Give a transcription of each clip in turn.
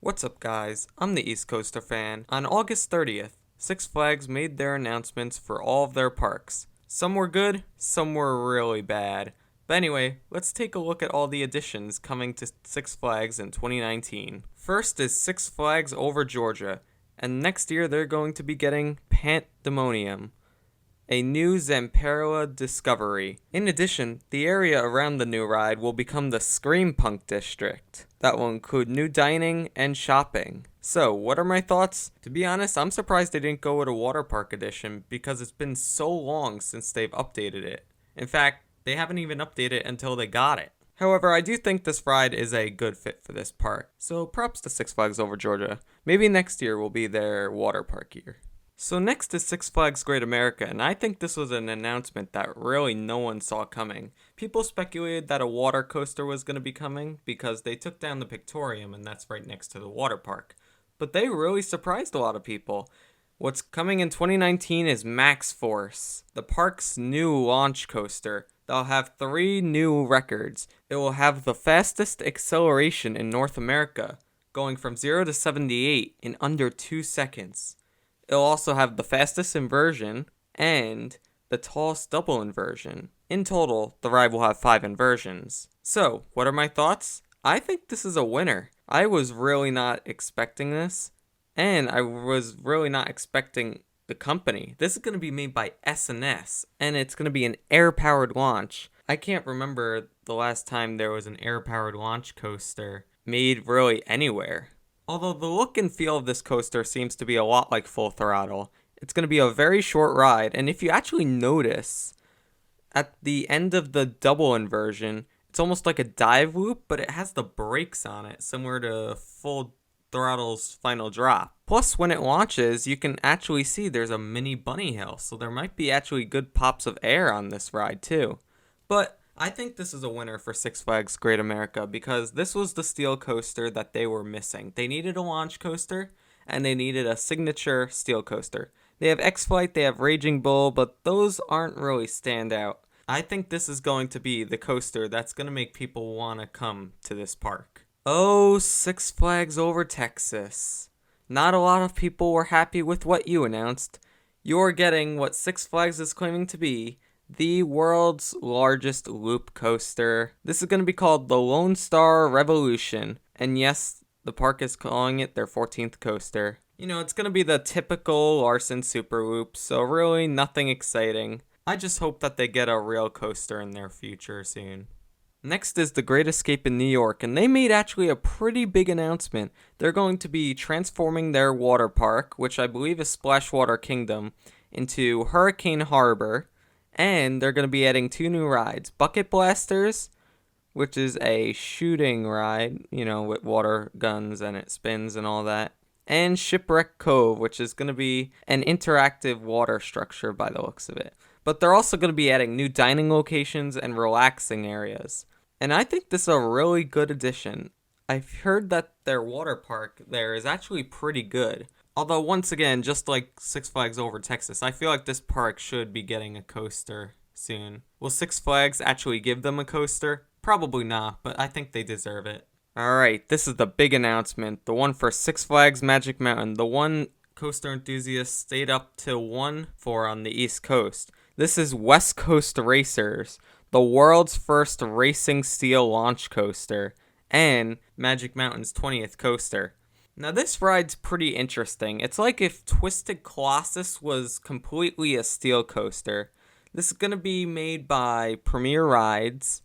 What's up, guys? I'm the East Coaster fan. On August 30th, Six Flags made their announcements for all of their parks. Some were good, some were really bad. But anyway, let's take a look at all the additions coming to Six Flags in 2019. First is Six Flags Over Georgia, and next year they're going to be getting Pandemonium, a new Zamperla discovery. In addition, the area around the new ride will become the Scream Punk District. That will include new dining and shopping. So, what are my thoughts? To be honest, I'm surprised they didn't go with a water park edition because it's been so long since they've updated it. In fact, they haven't even updated it until they got it. However, I do think this ride is a good fit for this park. So, props to Six Flags Over Georgia. Maybe next year will be their water park year. So next is Six Flags Great America, and I think this was an announcement that really no one saw coming. People speculated that a water coaster was going to be coming because they took down the Pictorium, and that's right next to the water park. But they really surprised a lot of people. What's coming in 2019 is Max Force, the park's new launch coaster. They'll have 3 new records. It will have the fastest acceleration in North America, going from 0 to 78 in under 2 seconds. It'll also have the fastest inversion and the tallest double inversion. In total, the ride will have 5 inversions. So, what are my thoughts? I think this is a winner. I was really not expecting this, and I was really not expecting the company. This is going to be made by S&S, and it's going to be an air-powered launch. I can't remember the last time there was an air-powered launch coaster made really anywhere. Although the look and feel of this coaster seems to be a lot like Full Throttle, it's going to be a very short ride, and if you actually notice, at the end of the double inversion, it's almost like a dive loop, but it has the brakes on it, similar to Full Throttle's Final Drop. Plus, when it launches, you can actually see there's a mini bunny hill, so there might be actually good pops of air on this ride too. But I think this is a winner for Six Flags Great America because this was the steel coaster that they were missing. They needed a launch coaster and they needed a signature steel coaster. They have X-Flight, they have Raging Bull, but those aren't really stand out. I think this is going to be the coaster that's going to make people want to come to this park. Oh, Six Flags Over Texas. Not a lot of people were happy with what you announced. You're getting what Six Flags is claiming to be the world's largest loop coaster. This is going to be called the Lone Star Revolution. And yes, the park is calling it their 14th coaster. You know, it's going to be the typical Larson Super Loop, so really nothing exciting. I just hope that they get a real coaster in their future soon. Next is the Great Escape in New York, and they made actually a pretty big announcement. They're going to be transforming their water park, which I believe is Splashwater Kingdom, into Hurricane Harbor. And they're going to be adding 2 new rides. Bucket Blasters, which is a shooting ride, with water guns and it spins and all that. And Shipwreck Cove, which is going to be an interactive water structure by the looks of it. But they're also going to be adding new dining locations and relaxing areas. And I think this is a really good addition. I've heard that their water park there is actually pretty good. Although, once again, just like Six Flags Over Texas, I feel like this park should be getting a coaster soon. Will Six Flags actually give them a coaster? Probably not, but I think they deserve it. Alright, this is the big announcement. The one for Six Flags Magic Mountain. The one coaster enthusiasts stayed up till 1 for on the East Coast. This is West Coast Racers, the world's first racing steel launch coaster, and Magic Mountain's 20th coaster. Now this ride's pretty interesting. It's like if Twisted Colossus was completely a steel coaster. This is going to be made by Premier Rides,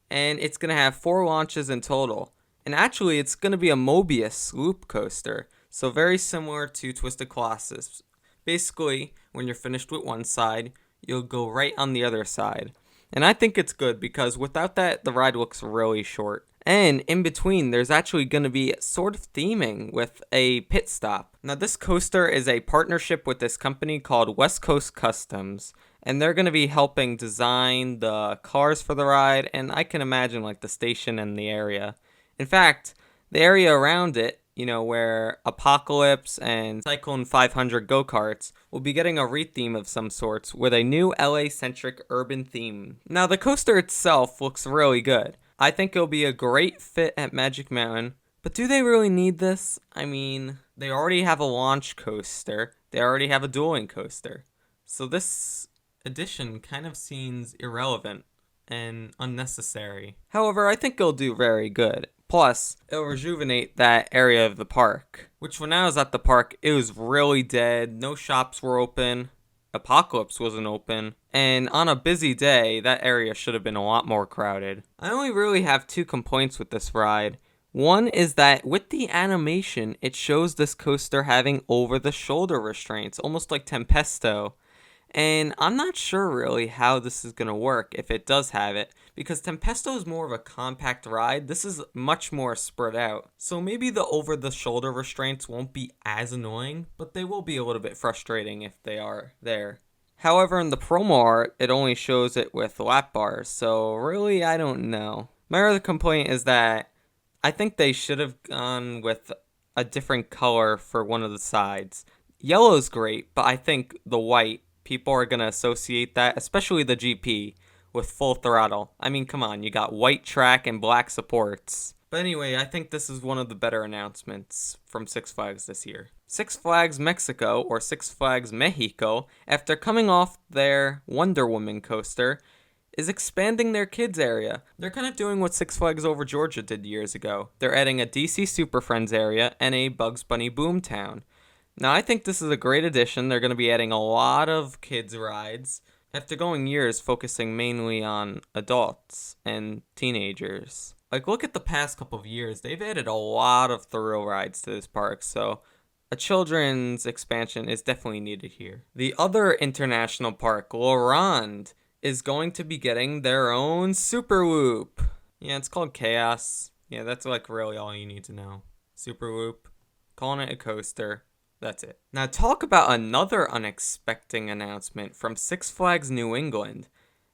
and it's going to have 4 launches in total. And actually, it's going to be a Mobius loop coaster, so very similar to Twisted Colossus. Basically, when you're finished with one side, you'll go right on the other side. And I think it's good because without that, the ride looks really short. And in between, there's actually going to be sort of theming with a pit stop. Now, this coaster is a partnership with this company called West Coast Customs. And they're going to be helping design the cars for the ride. And I can imagine like the station and the area. In fact, the area around it, where Apocalypse and Cyclone 500 go-karts will be getting a re-theme of some sorts with a new LA-centric urban theme. Now, the coaster itself looks really good. I think it'll be a great fit at Magic Mountain, But do they really need this? I mean, they already have a launch coaster, they already have a dueling coaster. So this addition kind of seems irrelevant and unnecessary. However, I think it'll do very good. Plus, it'll rejuvenate that area of the park, which when I was at the park, it was really dead. No shops were open. Apocalypse wasn't open. And on a busy day, that area should have been a lot more crowded. I only really have 2 complaints with this ride. One is that with the animation, it shows this coaster having over-the-shoulder restraints, almost like Tempesto. And I'm not sure really how this is going to work if it does have it, because Tempesto is more of a compact ride. This is much more spread out. So maybe the over-the-shoulder restraints won't be as annoying, but they will be a little bit frustrating if they are there. However, in the promo art, it only shows it with lap bars, so really, I don't know. My other complaint is that I think they should have gone with a different color for one of the sides. Yellow's great, but I think the white, people are going to associate that, especially the GP, with Full Throttle. I mean, come on, you got white track and black supports. But anyway, I think this is one of the better announcements from Six Flags this year. Six Flags Mexico, or Six Flags Mexico, after coming off their Wonder Woman coaster, is expanding their kids area. They're kind of doing what Six Flags Over Georgia did years ago. They're adding a DC Super Friends area and a Bugs Bunny Boomtown. Now, I think this is a great addition. They're going to be adding a lot of kids' rides after going years focusing mainly on adults and teenagers. Like, look at the past couple of years. They've added a lot of thrill rides to this park, so a children's expansion is definitely needed here. The other international park, La Ronde, is going to be getting their own Super Loop. Yeah, it's called Chaos. Yeah, that's like really all you need to know. Super Loop. Calling it a coaster. That's it. Now talk about another unexpected announcement from Six Flags New England.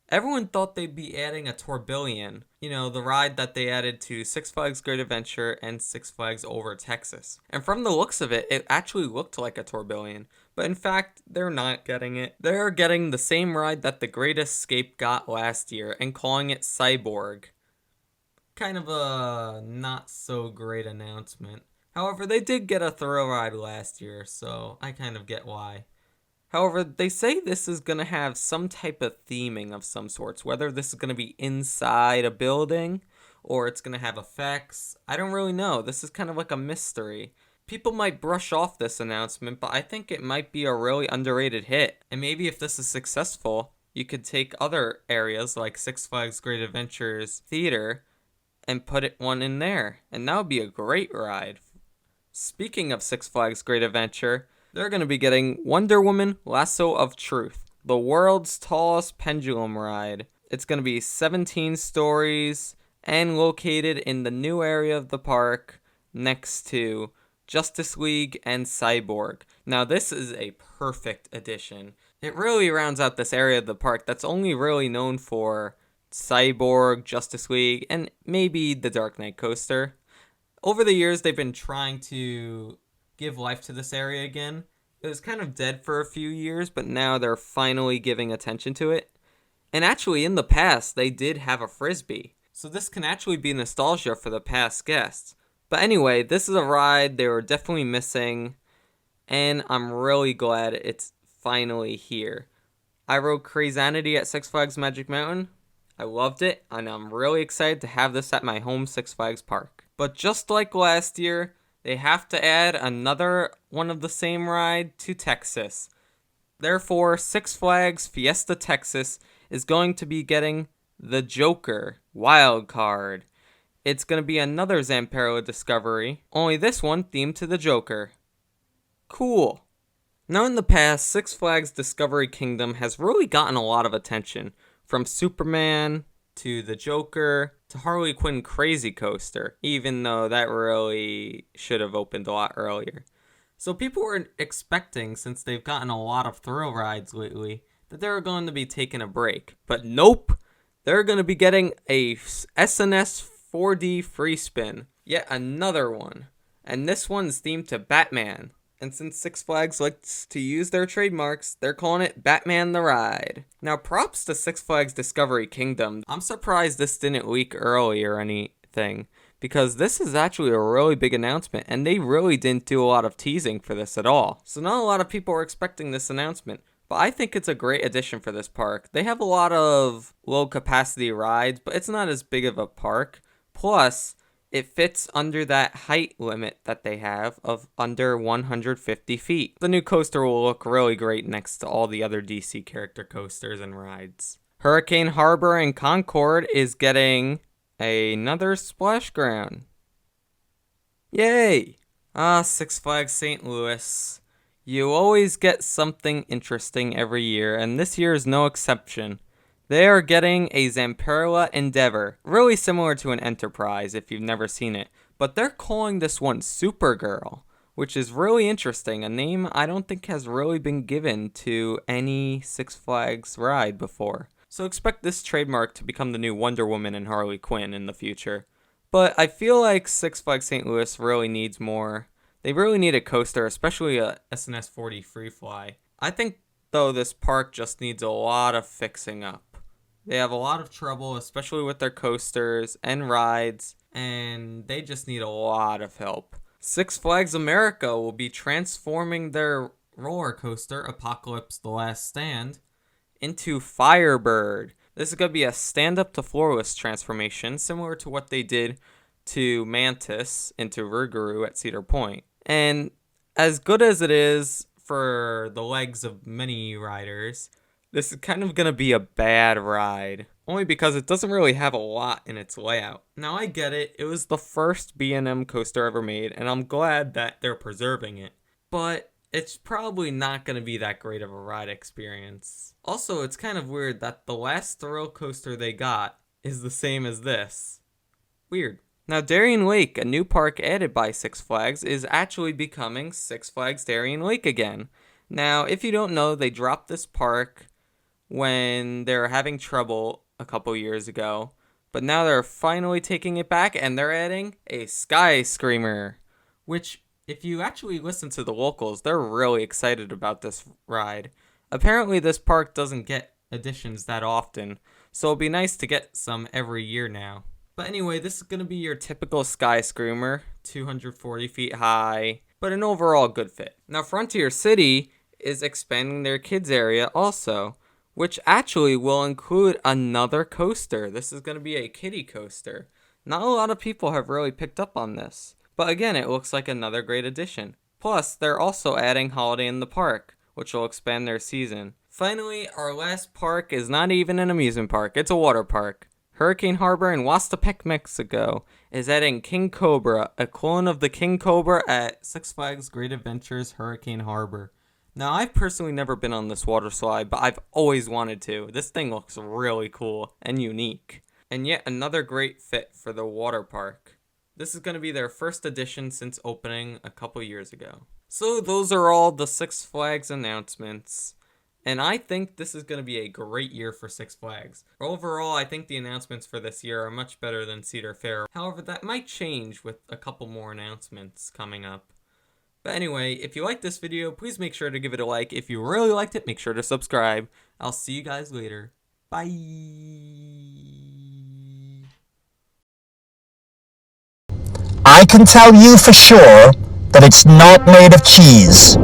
Everyone thought they'd be adding a Tourbillon, the ride that they added to Six Flags Great Adventure and Six Flags Over Texas. And from the looks of it, it actually looked like a Tourbillon. But in fact, they're not getting it. They're getting the same ride that the Great Escape got last year and calling it Cyborg. Kind of a not so great announcement. However, they did get a thrill ride last year, so I kind of get why. However, they say this is going to have some type of theming of some sorts, whether this is going to be inside a building or it's going to have effects. I don't really know. This is kind of like a mystery. People might brush off this announcement, but I think it might be a really underrated hit. And maybe if this is successful, you could take other areas like Six Flags Great Adventures Theater and put one in there. And that would be a great ride. Speaking of Six Flags Great Adventure, they're going to be getting Wonder Woman Lasso of Truth, the world's tallest pendulum ride. It's going to be 17 stories and located in the new area of the park next to Justice League and Cyborg. Now, this is a perfect addition. It really rounds out this area of the park that's only really known for Cyborg, Justice League, and maybe the Dark Knight coaster. Over the years, they've been trying to give life to this area again. It was kind of dead for a few years, but now they're finally giving attention to it. And actually, in the past, they did have a Frisbee. So this can actually be nostalgia for the past guests. But anyway, this is a ride they were definitely missing, and I'm really glad it's finally here. I rode Crazanity at Six Flags Magic Mountain. I loved it, and I'm really excited to have this at my home Six Flags park. But just like last year, they have to add another one of the same ride to Texas. Therefore, Six Flags Fiesta Texas is going to be getting the Joker Wild Card. It's going to be another Zamperla Discovery, only this one themed to the Joker. Cool. Now in the past, Six Flags Discovery Kingdom has really gotten a lot of attention, from Superman to the Joker to Harley Quinn Crazy Coaster, even though that really should have opened a lot earlier. So people were expecting, since they've gotten a lot of thrill rides lately, that they were going to be taking a break. But nope, they're going to be getting a SNS 4D free spin. Yet another one. And this one's themed to Batman. And since Six Flags likes to use their trademarks, they're calling it Batman the Ride. Now, props to Six Flags Discovery Kingdom. I'm surprised this didn't leak early or anything, because this is actually a really big announcement, and they really didn't do a lot of teasing for this at all. So not a lot of people were expecting this announcement, but I think it's a great addition for this park. They have a lot of low capacity rides, but it's not as big of a park. Plus, it fits under that height limit that they have of under 150 feet. The new coaster will look really great next to all the other DC character coasters and rides. Hurricane Harbor and Concord is getting another splash ground. Yay! Six Flags St. Louis. You always get something interesting every year, and this year is no exception. They are getting a Zamperla Endeavor, really similar to an Enterprise if you've never seen it, but they're calling this one Supergirl, which is really interesting, a name I don't think has really been given to any Six Flags ride before. So expect this trademark to become the new Wonder Woman and Harley Quinn in the future. But I feel like Six Flags St. Louis really needs more. They really need a coaster, especially a SNS 40 Freefly. I think, though, this park just needs a lot of fixing up. They have a lot of trouble, especially with their coasters and rides, and they just need a lot of help. Six Flags America will be transforming their roller coaster, Apocalypse The Last Stand, into Firebird. This is going to be a stand-up to floorless transformation, similar to what they did to Mantis into Rougarou at Cedar Point. And as good as it is for the legs of many riders, this is kind of going to be a bad ride, only because it doesn't really have a lot in its layout. Now I get it, it was the first B&M coaster ever made, and I'm glad that they're preserving it, but it's probably not going to be that great of a ride experience. Also, it's kind of weird that the last thrill coaster they got is the same as this. Weird. Now, Darien Lake, a new park added by Six Flags, is actually becoming Six Flags Darien Lake again. Now, if you don't know, they dropped this park when they were having trouble a couple years ago, but now they're finally taking it back, and they're adding a Sky Screamer, which, if you actually listen to the locals, they're really excited about this ride. Apparently, this park doesn't get additions that often, so it'll be nice to get some every year now. But anyway, this is going to be your typical Sky Screamer, 240 feet high, but an overall good fit. Now, Frontier City is expanding their kids area also, which actually will include another coaster. This is going to be a kiddie coaster. Not a lot of people have really picked up on this, but again, it looks like another great addition. Plus, they're also adding Holiday in the Park, which will expand their season. Finally, our last park is not even an amusement park, it's a water park. Hurricane Harbor in Huastepec, Mexico is adding King Cobra, a clone of the King Cobra at Six Flags Great Adventures Hurricane Harbor. Now, I've personally never been on this water slide, but I've always wanted to. This thing looks really cool and unique. And yet another great fit for the water park. This is going to be their first edition since opening a couple years ago. So those are all the Six Flags announcements. And I think this is going to be a great year for Six Flags. Overall, I think the announcements for this year are much better than Cedar Fair. However, that might change with a couple more announcements coming up. But anyway, if you liked this video, please make sure to give it a like. If you really liked it, make sure to subscribe. I'll see you guys later. Bye! I can tell you for sure that it's not made of cheese.